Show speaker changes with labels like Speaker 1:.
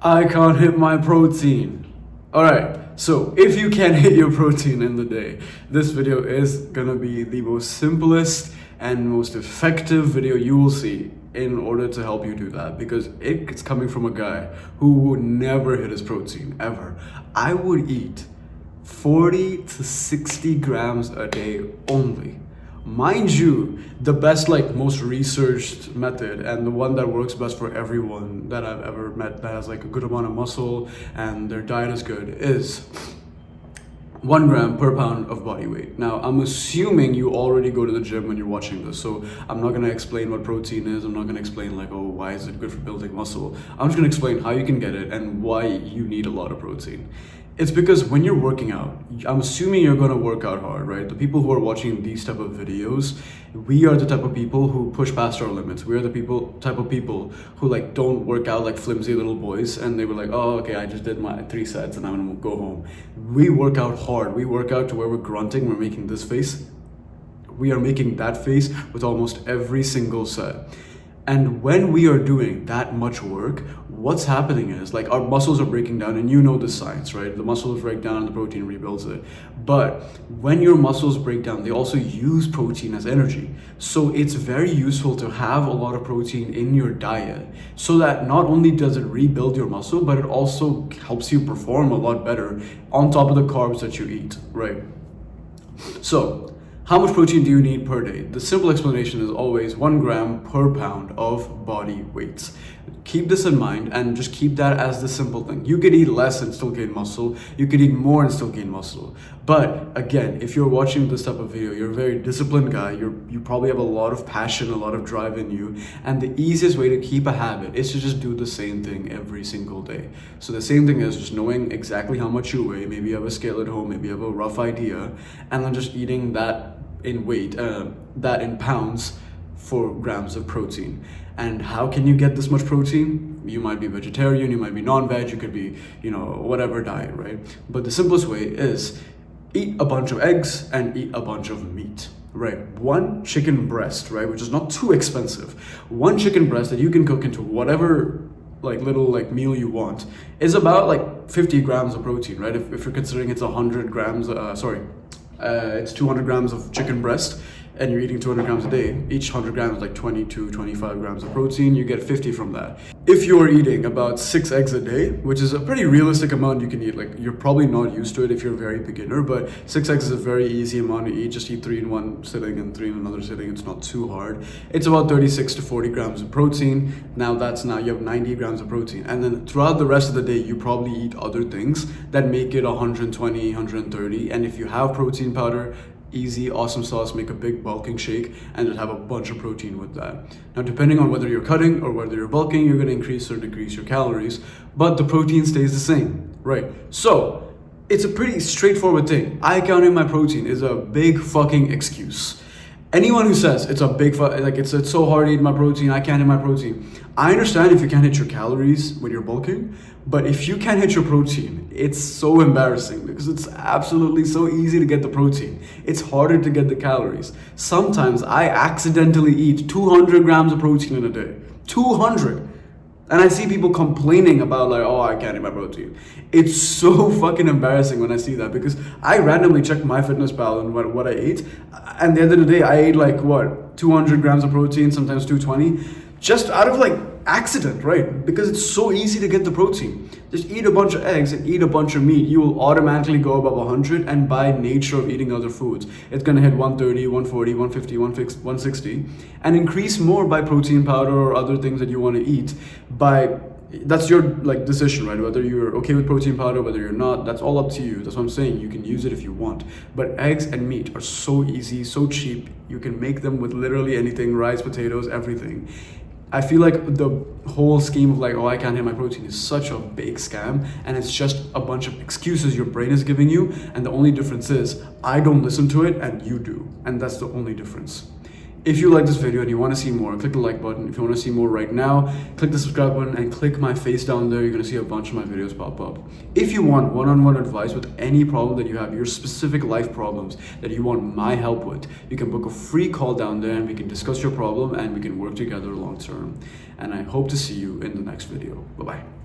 Speaker 1: I can't hit my protein. Alright, so if you can hit your protein in the day, this video is gonna be the most simplest and most effective video you will see in order to help you do that, because it's coming from a guy who would never hit his protein ever. I would eat 40 to 60 grams a day only. Mind you, the best, most researched method and the one that works best for everyone that I've ever met that has a good amount of muscle and their diet is good is 1 gram per pound of body weight. Now, I'm assuming you already go to the gym when you're watching this, so I'm not gonna explain what protein is. I'm not gonna explain why is it good for building muscle. I'm just gonna explain how you can get it and why you need a lot of protein. It's because when you're working out, I'm assuming you're gonna work out hard, right? The people who are watching these type of videos, we are the type of people who push past our limits. We are the type of people who don't work out like flimsy little boys and they were like, oh, okay, I just did my 3 sets and I'm gonna go home. We work out hard. We work out to where we're grunting, we're making this face. We are making that face with almost every single set. And when we are doing that much work, what's happening is our muscles are breaking down, and you know the science, right? The muscles break down and the protein rebuilds it. But when your muscles break down, they also use protein as energy. So it's very useful to have a lot of protein in your diet so that not only does it rebuild your muscle, but it also helps you perform a lot better on top of the carbs that you eat, right? So, how much protein do you need per day? The simple explanation is always 1 gram per pound of body weight. Keep this in mind and just keep that as the simple thing. You could eat less and still gain muscle. You could eat more and still gain muscle. But again, if you're watching this type of video, you're a very disciplined guy. You probably have a lot of passion, a lot of drive in you. And the easiest way to keep a habit is to just do the same thing every single day. So the same thing is just knowing exactly how much you weigh. Maybe you have a scale at home, maybe you have a rough idea, and then just eating that in weight, that in pounds, 4 grams of protein. And how can you get this much protein? You might be vegetarian, you might be non-veg, you could be, whatever diet, right? But the simplest way is eat a bunch of eggs and eat a bunch of meat, right? 1 chicken breast, right? Which is not too expensive. 1 chicken breast that you can cook into whatever little meal you want is about 50 grams of protein, right? If you're considering it's 100 grams, it's 200 grams of chicken breast and you're eating 200 grams a day. Each 100 grams is 20 to 25 grams of protein. You get 50 from that. If you're eating about 6 eggs a day, which is a pretty realistic amount you can eat, you're probably not used to it if you're a very beginner, but 6 eggs is a very easy amount to eat. Just eat 3 in one sitting and 3 in another sitting. It's not too hard. It's about 36 to 40 grams of protein. Now you have 90 grams of protein. And then throughout the rest of the day, you probably eat other things that make it 120, 130. And if you have protein powder, easy, awesome sauce, make a big bulking shake and just have a bunch of protein with that. Now, depending on whether you're cutting or whether you're bulking, you're going to increase or decrease your calories, but the protein stays the same, right? So it's a pretty straightforward thing. I counting my protein is a big fucking excuse. Anyone who says it's a big it's so hard to eat my protein, I can't hit my protein. I understand if you can't hit your calories when you're bulking, but if you can't hit your protein, it's so embarrassing because it's absolutely so easy to get the protein. It's harder to get the calories. Sometimes I accidentally eat 200 grams of protein in a day. 200. And I see people complaining about oh, I can't eat my protein. It's so fucking embarrassing when I see that because I randomly checked MyFitnessPal and what I ate. And the other day I ate 200 grams of protein, sometimes 220, just out of accident, right? Because it's so easy to get the protein. Just eat a bunch of eggs and eat a bunch of meat. You will automatically go above 100, and by nature of eating other foods, it's gonna hit 130, 140, 150, 160, and increase more by protein powder or other things that you want to eat. That's your decision, right? Whether you're okay with protein powder, whether you're not, that's all up to you. That's what I'm saying. You can use it if you want. But eggs and meat are so easy, so cheap. You can make them with literally anything, rice, potatoes, everything. I feel the whole scheme of oh, I can't hit my protein is such a big scam, and it's just a bunch of excuses your brain is giving you, and the only difference is I don't listen to it and you do, and that's the only difference. If you like this video and you want to see more, click the like button. If you want to see more right now, click the subscribe button and click my face down there. You're going to see a bunch of my videos pop up. If you want one-on-one advice with any problem that you have, your specific life problems that you want my help with, you can book a free call down there and we can discuss your problem and we can work together long term. And I hope to see you in the next video. Bye-bye.